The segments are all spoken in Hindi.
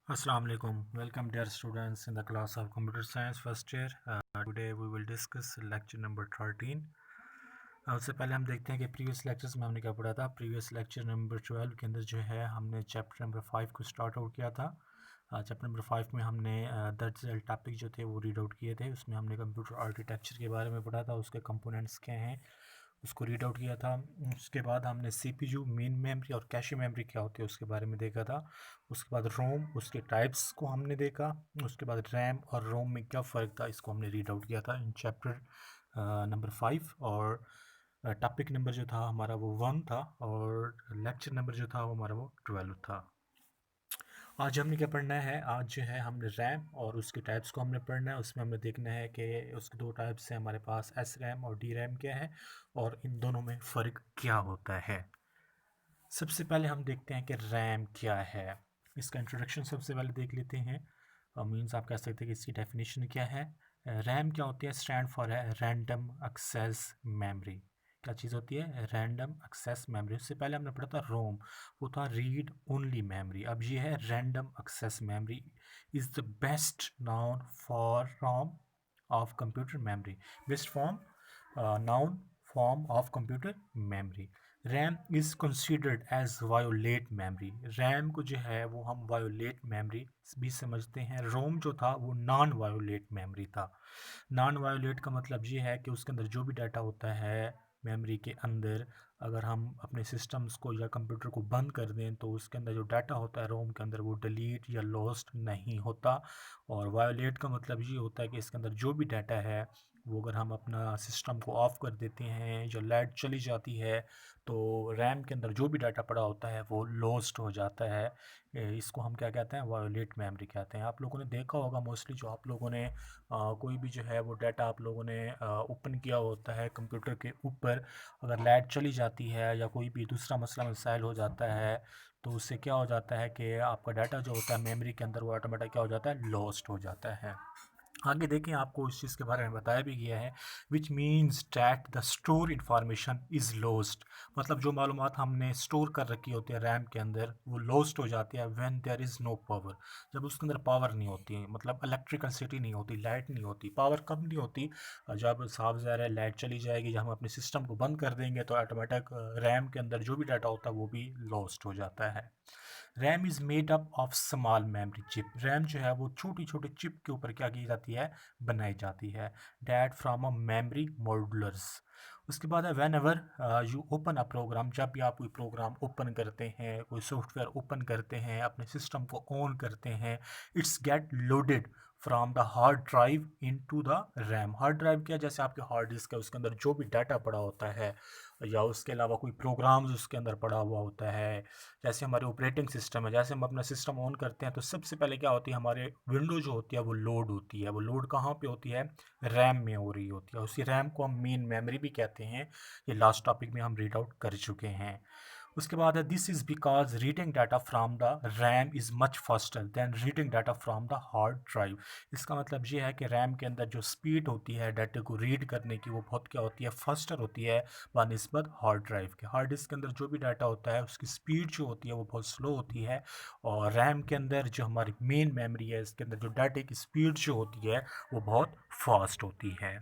Assalamu alaikum. Welcome dear students in the class of Computer Science first year. Today we will discuss lecture number 13. उससे पहले हम देखते हैं कि प्रीवियस लेक्चर्स में हमने क्या पढ़ा था। प्रीवियस लेक्चर नंबर 12 के अंदर जो है हमने चैप्टर नंबर 5 को स्टार्ट आउट किया था। चैप्टर नंबर 5 में हमने दर्ज टॉपिक जो थे वो रीड आउट किए थे। उसमें हमने कंप्यूटर आर्किटेक्चर के बारे में पढ़ा था, उसके कंपोनेंट्स क्या हैं उसको रीड आउट किया था। उसके बाद हमने सीपीयू, मेन मेमोरी और कैशे मेमोरी क्या होती है उसके बारे में देखा था। उसके बाद रोम, उसके टाइप्स को हमने देखा। उसके बाद रैम और रोम में क्या फ़र्क था इसको हमने रीड आउट किया था इन चैप्टर नंबर 5। और टॉपिक नंबर जो था हमारा वो 1 था और लेक्चर नंबर जो था वो हमारा वो 12 था। आज हमने क्या पढ़ना है, आज जो है हमने रैम और उसके टाइप्स को हमने पढ़ना है। उसमें हमें देखना है कि उसके दो टाइप्स हैं हमारे पास, एस रैम और डी रैम क्या है और इन दोनों में फ़र्क क्या होता है। सबसे पहले हम देखते हैं कि रैम क्या है। इसका इंट्रोडक्शन सबसे पहले देख लेते हैं। मीन्स आप कह सकते हैं कि इसकी डेफिनेशन क्या है। रैम क्या होती है, स्टैंड फॉर है रैंडम एक्सेस मेमोरी। क्या चीज़ होती है, रैंडम एक्सेस मेमोरी। उससे पहले हमने पढ़ा था रोम, वो था रीड ओनली मेमोरी। अब ये है random access memory is the best known for form of computer memory, best form known form of computer memory. RAM is considered as volatile memory. RAM को जो है वो हम वायोलेट मेमोरी भी समझते हैं। रोम जो था वो नॉन वायोलेट मेमोरी था। नॉन वायोलेट का मतलब ये है कि उसके अंदर जो भी डाटा होता है मेमोरी के अंदर, अगर हम अपने सिस्टम्स को या कंप्यूटर को बंद कर दें तो उसके अंदर जो डाटा होता है रोम के अंदर वो डिलीट या लॉस्ट नहीं होता। और वायोलेट का मतलब ये होता है कि इसके अंदर जो भी डाटा है वो अगर हम अपना सिस्टम को ऑफ़ कर देते हैं या लाइट चली जाती है तो रैम के अंदर जो भी डाटा पड़ा होता है वो लॉस्ट हो जाता है। इसको हम क्या कहते हैं, वायोलेट मेमोरी कहते हैं। आप लोगों ने देखा होगा मोस्टली, जो आप लोगों ने कोई भी जो है वो डाटा आप लोगों ने ओपन किया होता है कंप्यूटर के ऊपर, अगर लाइट चली जाती है या कोई भी दूसरा मसला मसाइल हो जाता है तो उससे क्या हो जाता है कि आपका डाटा जो होता है मेमोरी के अंदर वो ऑटोमेटिक क्या हो जाता है, लॉस्ट हो जाता है। आगे देखें, आपको इस चीज़ के बारे में बताया भी गया है, which means that the store information is lost. मतलब जो मालूमात हमने स्टोर कर रखी होती है रैम के अंदर वो लॉस्ट हो जाती है when there is no power, जब उसके अंदर पावर नहीं होती है, मतलब इलेक्ट्रिकसिटी नहीं होती, लाइट नहीं होती, पावर कब नहीं होती, जब साफ ज़ाहिर है लाइट चली जाएगी, जब हम अपने सिस्टम को बंद कर देंगे तो ऑटोमेटिक रैम के अंदर जो भी डाटा होता है वो भी लॉस्ट हो जाता है। RAM is made up of small memory chip. RAM जो है वो छोटी छोटी चिप के ऊपर क्या की जाती है, बनाई जाती है। That from a memory modules. उसके बाद है whenever you open a program, जब भी आप कोई प्रोग्राम ओपन करते हैं, कोई सॉफ्टवेयर ओपन करते हैं, अपने सिस्टम को ऑन करते हैं, it's get loaded from the hard drive into the RAM. Hard drive क्या, जैसे आपके हार्ड डिस्क है उसके अंदर जो भी डाटा पड़ा होता है या उसके अलावा कोई प्रोग्राम्स उसके अंदर पड़ा हुआ होता है, जैसे हमारे ऑपरेटिंग सिस्टम है, जैसे हम अपना सिस्टम ऑन करते हैं तो सबसे पहले क्या होती है, हमारे विंडो जो होती है वो लोड होती है। वो लोड कहाँ पे होती है, रैम में हो रही होती है। उसी रैम को हम मेन मेमोरी भी कहते हैं। ये लास्ट टॉपिक में हम रीड आउट कर चुके हैं। उसके बाद है this is because reading data from the RAM is much faster than reading data from the hard drive. इसका मतलब ये है कि रैम के अंदर जो स्पीड होती है डाटा को रीड करने की वो बहुत क्या होती है, फास्टर होती है बनस्बत हार्ड ड्राइव के। हार्ड डिस्क के अंदर जो भी डाटा होता है उसकी स्पीड जो होती है वो बहुत स्लो होती है, और रैम के अंदर जो हमारी मेन मेमोरी है इसके अंदर जो डाटे की स्पीड जो होती है वो बहुत फास्ट होती है।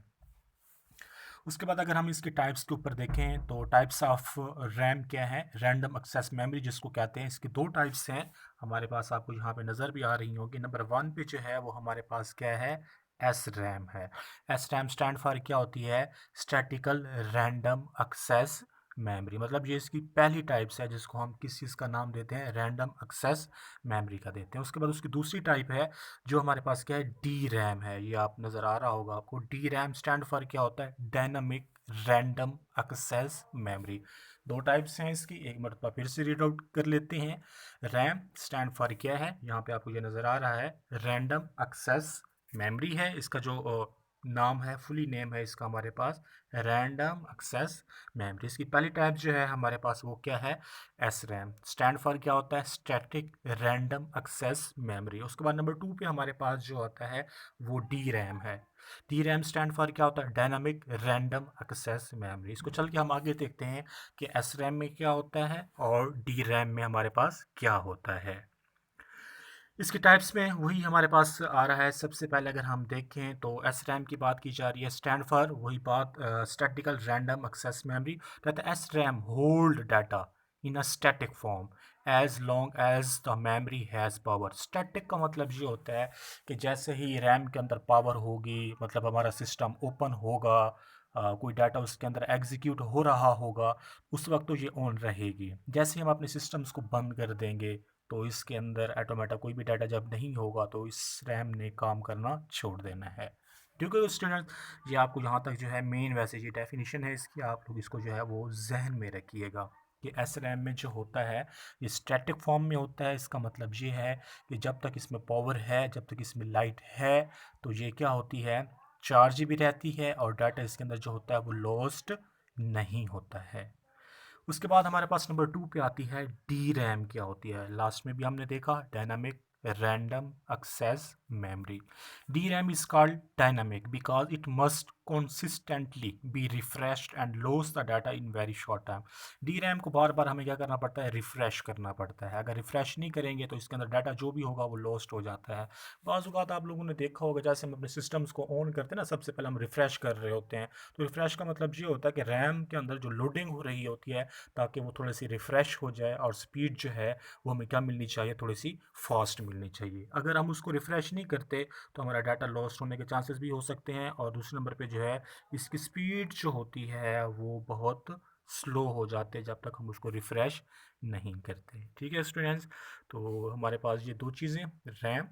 उसके बाद अगर हम इसके टाइप्स के ऊपर देखें तो टाइप्स ऑफ रैम क्या है, रैंडम एक्सेस मेमोरी जिसको कहते हैं, इसके दो टाइप्स हैं हमारे पास, आपको यहाँ पे नज़र भी आ रही होगी। नंबर 1 पे जो है वो हमारे पास क्या है, एस रैम है। एस रैम स्टैंड फॉर क्या होती है, स्टैटिकल रैंडम एक्सेस मेमोरी। मतलब ये इसकी पहली टाइप्स है जिसको हम किस चीज़ का नाम देते हैं, रैंडम एक्सेस मेमोरी का देते हैं। उसके बाद उसकी दूसरी टाइप है जो हमारे पास क्या है, डी रैम है। ये आप नज़र आ रहा होगा आपको, डी रैम स्टैंड फॉर क्या होता है, डायनामिक रैंडम एक्सेस मेमोरी। दो टाइप्स हैं इसकी, एक मरतबा फिर से रीड आउट कर लेते हैं। रैम स्टैंड फॉर क्या है, यहाँ पे आपको ये नज़र आ रहा है, रैंडम एक्सेस मेमोरी है। इसका जो नाम है, फुली नेम है इसका हमारे पास, रैंडम एक्सेस मेमोरी। इसकी पहली टाइप जो है हमारे पास वो क्या है, एस रैम स्टैंड फॉर क्या होता है, स्टैटिक रैंडम एक्सेस मेमोरी। उसके बाद नंबर 2 पे हमारे पास जो होता है वो डी रैम है। डी रैम स्टैंड फॉर क्या होता है, डायनामिक रैंडम एक्सेस मेमोरी। इसको चल के हम आगे देखते हैं कि एस रैम में क्या होता है और डी रैम में हमारे पास क्या होता है। इसके टाइप्स में वही हमारे पास आ रहा है। सबसे पहले अगर हम देखें तो एस रैम की बात की जा रही है, स्टैंड फॉर वही बात स्टैटिकल रैंडम एक्सेस मेमोरी। कहते हैं S RAM hold data in a static form as long as the memory has power. Static का मतलब ये होता है कि जैसे ही रैम के अंदर पावर होगी, मतलब हमारा सिस्टम ओपन होगा, कोई डाटा उसके अंदर एग्जीक्यूट हो रहा होगा, उस वक्त तो ये ऑन रहेगी। जैसे ही हम अपने सिस्टम्स को बंद कर देंगे तो इसके अंदर ऑटोमेटिक कोई भी डाटा जब नहीं होगा तो इस रैम ने काम करना छोड़ देना है। ठीक है स्टूडेंट, ये आपको यहाँ तक जो है मेन वैसे ये डेफिनेशन है इसकी, आप लोग इसको जो है वो जहन में रखिएगा कि एस रैम में जो होता है ये स्टैटिक फॉर्म में होता है। इसका मतलब ये है कि जब तक इसमें पावर है, जब तक इसमें लाइट है, तो ये क्या होती है, चार्ज भी रहती है और डाटा इसके अंदर जो होता है वो लॉस्ट नहीं होता है। उसके बाद हमारे पास नंबर 2 पे आती है डी रैम। क्या होती है, लास्ट में भी हमने देखा, dynamic random access memory. D RAM is called dynamic because it must consistently be refreshed and loss the data in very short time. D RAM को बार बार हमें क्या करना पड़ता है, रिफ्रेश करना पड़ता है। अगर रिफ्रेश नहीं करेंगे तो इसके अंदर डाटा जो भी होगा वो लॉस्ट हो जाता है। बाज़ औक़ात आप लोगों ने देखा होगा, जैसे हम अपने सिस्टम्स को ऑन करते हैं ना, सबसे पहले हम रिफ्रेश कर रहे होते हैं, तो रिफ्रेश का मतलब ये होता है कि रैम के अंदर जो लोडिंग हो रही होती है ताकि वो थोड़ी सी रिफ़्रेश हो जाए और स्पीड जो है वो हमें क्या मिलनी चाहिए, थोड़ी सी फास्ट मिलनी चाहिए। अगर हम उसको रिफ़्रेश नहीं करते तो हमारा डाटा लॉस्ट होने के चांसेस भी हो सकते हैं। और दूसरे नंबर पे जो है इसकी स्पीड जो होती है वो बहुत स्लो हो जाते हैं जब तक हम उसको रिफ़्रेश नहीं करते। ठीक है स्टूडेंट्स, तो हमारे पास ये दो चीज़ें, रैम,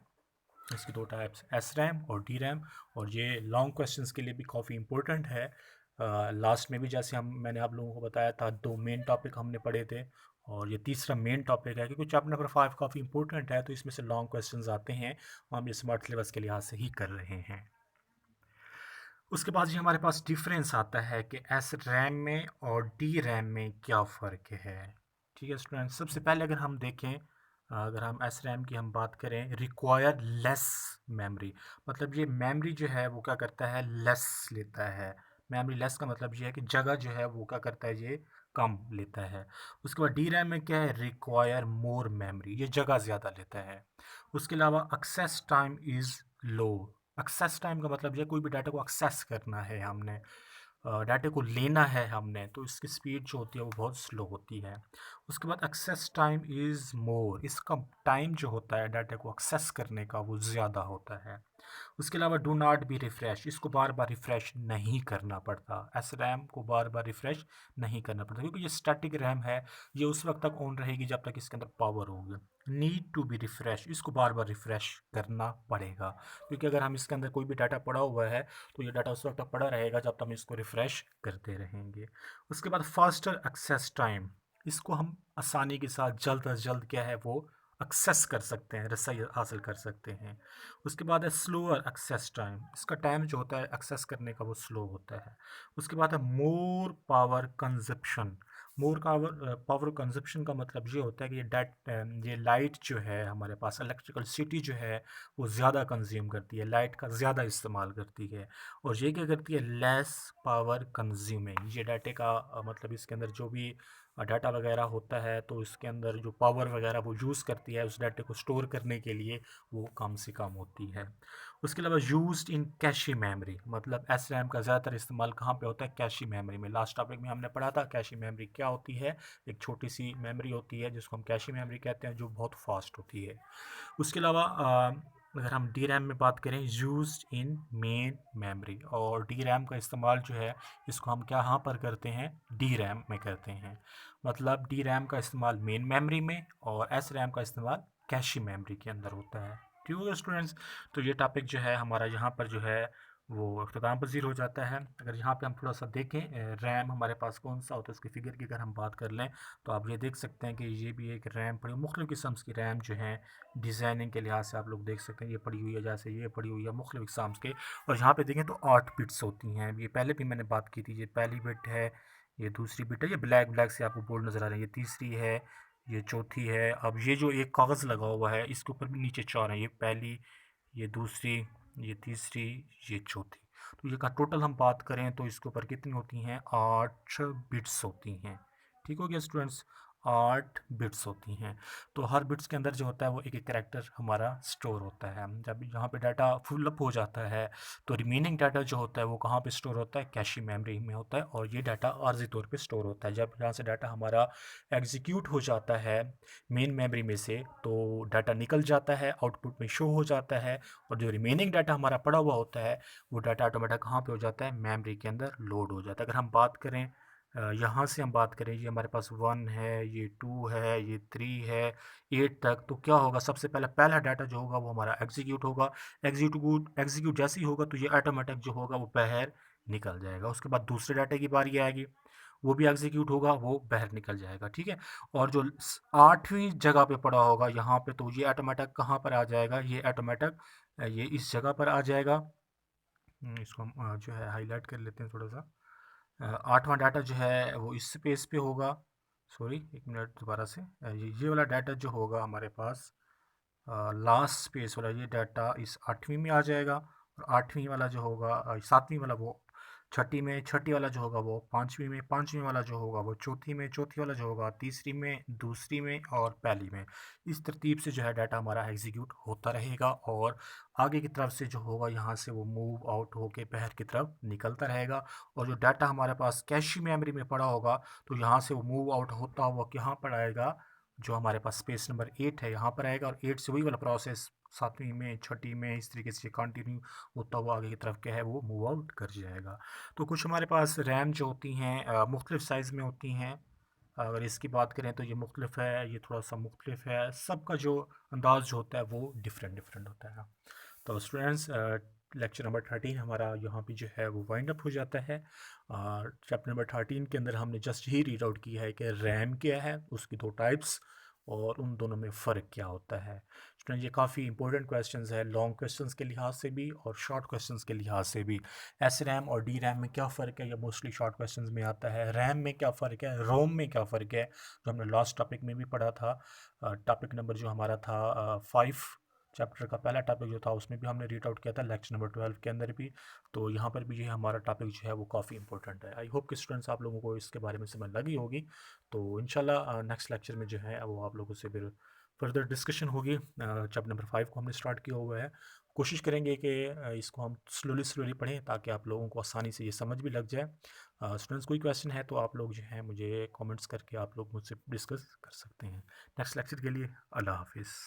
इसकी दो टाइप्स, एस रैम और डी रैम, और ये लॉन्ग क्वेश्चंस के लिए भी काफ़ी इंपॉर्टेंट है। लास्ट में भी जैसे मैंने आप लोगों को बताया था, दो मेन टॉपिक हमने पढ़े थे और ये तीसरा मेन टॉपिक है, क्योंकि चैप्टर नंबर 5 काफ़ी इंपॉर्टेंट है, तो इसमें से लॉन्ग क्वेश्चंस आते हैं, हम ये स्मार्ट सिलेबस के लिहाज से ही कर रहे हैं। उसके बाद ये हमारे पास डिफरेंस आता है कि एस रैम में और डी रैम में क्या फ़र्क है। ठीक है स्टूडेंट, सबसे पहले अगर हम देखें, अगर हम एस रैम की हम बात करें, रिक्वायर लेस मेमोरी, मतलब ये मेमोरी जो है वो क्या करता है, लेस लेता है। मेमोरी लेस का मतलब ये है कि जगह जो है वो क्या करता है, ये कम लेता है। उसके बाद डी रैम में क्या है, रिक्वायर मोर मेमोरी, ये जगह ज़्यादा लेता है। उसके अलावा access time is low. Access time का मतलब ये, कोई भी डाटा को एक्सेस करना है हमने, डाटे को लेना है हमने, तो इसकी स्पीड जो होती है वो बहुत स्लो होती है। उसके बाद एक्सेस टाइम इज़ मोर, इसका टाइम जो होता है डाटा को एक्सेस करने का वो ज़्यादा होता है। उसके अलावा डू नॉट बी रिफ़्रेश, इसको बार बार रिफ़्रेश नहीं करना पड़ता, एस रैम को बार बार रिफ़्रेश नहीं करना पड़ता, क्योंकि ये स्टैटिक रैम है, ये उस वक्त तक ऑन रहेगी जब तक इसके अंदर पावर होगी। नीड टू बी रिफ़्रेश, इसको बार बार रिफ़्रेश करना पड़ेगा, क्योंकि अगर हम इसके अंदर कोई भी डाटा पड़ा हुआ है तो ये डाटा उस वक्त तक पड़ा रहेगा जब तक हम इसको रिफ़्रेश करते रहेंगे। उसके बाद फास्टर एक्सेस टाइम, इसको हम आसानी के साथ जल्द अज जल्द क्या है वो एक्सेस कर सकते हैं, रसाई हासिल कर सकते हैं। उसके बाद है स्लोअर एक्सेस टाइम, इसका टाइम जो होता है एक्सेस करने का वो स्लो होता है। उसके बाद है more power consumption. More power consumption का मतलब ये होता है कि ये लाइट जो है हमारे पास, इलेक्ट्रिकल सिटी जो है वो ज़्यादा कंज्यूम करती है, लाइट का ज़्यादा इस्तेमाल करती है। और ये क्या करती है, लेस पावर कंज्यूमिंग, ये डाटे का मतलब इसके अंदर जो भी डाटा वगैरह होता है तो इसके अंदर जो पावर वगैरह वो यूज़ करती है उस डाटे को स्टोर करने के लिए, वो कम से कम होती है। उसके अलावा यूज्ड इन कैशी मेमोरी, मतलब एस रैम का ज़्यादातर इस्तेमाल कहाँ पे होता है, कैशी मेमोरी में। लास्ट टॉपिक में हमने पढ़ा था कैशी मेमोरी क्या होती है, एक छोटी सी मेमोरी होती है जिसको हम कैशी मेमोरी कहते हैं, जो बहुत फास्ट होती है। उसके अलावा अगर हम डी रैम में बात करें, यूज्ड इन मेन मेमोरी, और डी रैम का इस्तेमाल जो है इसको हम क्या यहाँ पर करते हैं, डी रैम में करते हैं। मतलब डी रैम का इस्तेमाल मेन मेमोरी में और एस रैम का इस्तेमाल कैशी मेमोरी के अंदर होता है। ठीक है स्टूडेंट्स, तो ये टॉपिक जो है हमारा यहाँ पर जो है वो अख्ताम पज़ीर हो जाता है। अगर यहाँ पे हम थोड़ा सा देखें रैम हमारे पास कौन सा होता है उसकी फ़िगर की अगर हम बात कर लें तो आप ये देख सकते हैं कि ये भी एक रैम पड़ी, मुख्तलिफ़ किस्म की रैम जो हैं डिज़ाइनिंग के लिहाज से आप लोग देख सकते हैं, ये पड़ी हुई है, जैसे ये पड़ी हुई है मुख्तलिफ़ किस्म के। और यहाँ पे देखें तो 8 बिट्स होती हैं, ये पहले भी मैंने बात की थी, ये पहली बिट है, ये दूसरी बिट है, ये ब्लैक ब्लैक से आपको बोर्ड नज़र आ रहा है, ये तीसरी है, ये चौथी है। अब ये जो एक कागज़ लगा हुआ है इसके ऊपर भी नीचे 4 हैं, ये पहली, ये दूसरी, ये तीसरी, ये चौथी। तो ये का टोटल हम बात करें तो इसके ऊपर कितनी होती हैं, 8 बिट्स होती हैं। ठीक हो गया स्टूडेंट्स, 8 बिट्स होती हैं। तो हर बिट्स के अंदर जो होता है वो एक एक कैरेक्टर हमारा स्टोर होता है। जब यहाँ पे डाटा फुल अप हो जाता है तो रिमेनिंग डाटा जो होता है वो कहाँ पे स्टोर होता है, कैशे मेमोरी में होता है, और ये डाटा आर्जी तौर पे स्टोर होता है। जब यहाँ से डाटा हमारा एग्जीक्यूट हो जाता है मेन मेमोरी में से, तो डाटा निकल जाता है, आउटपुट में शो हो जाता है, और जो रिमेनिंग डाटा हमारा पड़ा हुआ होता है वो डाटा ऑटोमेटिक कहाँ पे हो जाता है, मेमोरी के अंदर लोड हो जाता है। अगर हम बात करें यहाँ से हम बात करें, ये हमारे पास 1 है, ये 2 है, ये 3 है, 8 तक, तो क्या होगा, सबसे पहले पहला डाटा जो होगा वो हमारा एग्जीक्यूट होगा। एग्जीक्यूट जैसे ही होगा तो ये ऑटोमेटिक जो होगा वो बाहर निकल जाएगा। उसके बाद दूसरे डाटे की बारी आएगी, वो भी एग्जीक्यूट होगा, वो बाहर निकल जाएगा, ठीक है। और जो 8वीं जगह पे पड़ा होगा यहाँ पे, तो ये ऑटोमेटिक कहाँ पर आ जाएगा, ये ऑटोमेटिक ये इस जगह पर आ जाएगा। इसको हम जो है हाईलाइट कर लेते हैं थोड़ा सा। 8वां डाटा जो है वो इस स्पेस पे होगा। सॉरी, एक मिनट, दोबारा से ये वाला डाटा जो होगा हमारे पास, लास्ट स्पेस वाला ये डाटा इस 8वीं में आ जाएगा, और 8वीं वाला जो होगा 7वीं वाला वो छठी में, छठी वाला जो होगा वो 5वीं में, 5वीं वाला जो होगा वो चौथी में, चौथी वाला जो होगा तीसरी में, दूसरी में, और पहली में। इस तरतीब से जो है डाटा हमारा एग्जीक्यूट होता रहेगा, और आगे की तरफ से जो होगा यहाँ से वो मूव आउट होके बाहर की तरफ निकलता रहेगा। और जो डाटा हमारे पास कैश मेमोरी में पड़ा होगा, तो यहाँ से वो मूव आउट होता हुआ यहाँ पर आएगा, जो हमारे पास स्पेस नंबर 8 है यहाँ पर आएगा, और 8 से वही वाला प्रोसेस 7वीं में, छठी में, इस तरीके से कंटिन्यू होता हुआ आगे की तरफ क्या है वो मूव आउट कर जाएगा। तो कुछ हमारे पास रैम जो होती हैं मुख्तलिफ साइज़ में होती हैं। अगर इसकी बात करें तो ये मुख्तलिफ है, ये थोड़ा सा मुख्तलिफ है, सबका जो अंदाज़ जो होता है वो डिफरेंट डिफरेंट होता है। तो स्टूडेंट्स, लेक्चर नंबर 13 हमारा यहाँ पे जो है वो वाइंड अप हो जाता है। चैप्टर नंबर 13 के अंदर हमने जस्ट ही रीड आउट किया है कि रैम क्या है, उसकी दो टाइप्स, और उन दोनों में फ़र्क क्या होता है। स्टूडेंट, ये काफ़ी इंपॉर्टेंट क्वेश्चंस है, लॉन्ग क्वेश्चंस के लिहाज से भी और शॉर्ट क्वेश्चंस के लिहाज से भी। एस रैम और डी रैम में क्या फ़र्क है, ये मोस्टली शॉर्ट क्वेश्चंस में आता है। रैम में क्या फ़र्क है, रोम में क्या फ़र्क है, जो हमने लास्ट टॉपिक में भी पढ़ा था। टॉपिक नंबर जो हमारा था 5, चैप्टर का पहला टॉपिक जो था उसमें भी हमने रीड आउट किया था, लेक्चर नंबर 12 के अंदर भी। तो यहाँ पर भी ये हमारा टॉपिक जो है वो काफ़ी इंपॉर्टेंट है। आई होप कि स्टूडेंट्स आप लोगों को इसके बारे में समझ लगी होगी। तो इंशाल्लाह नेक्स्ट लेक्चर में जो है वो आप लोगों से फिर फर्दर डिस्कशन होगी। चैप्टर नंबर 5 को हमने स्टार्ट किया हुआ है। कोशिश करेंगे कि इसको हम स्लोली स्लोली पढ़ें ताकि आप लोगों को आसानी से ये समझ भी लग जाए। स्टूडेंट्स, कोई क्वेश्चन है तो आप लोग जो है मुझे कमेंट्स करके आप लोग मुझसे डिस्कस कर सकते हैं। नेक्स्ट लेक्चर के लिए अल्लाह हाफिज़।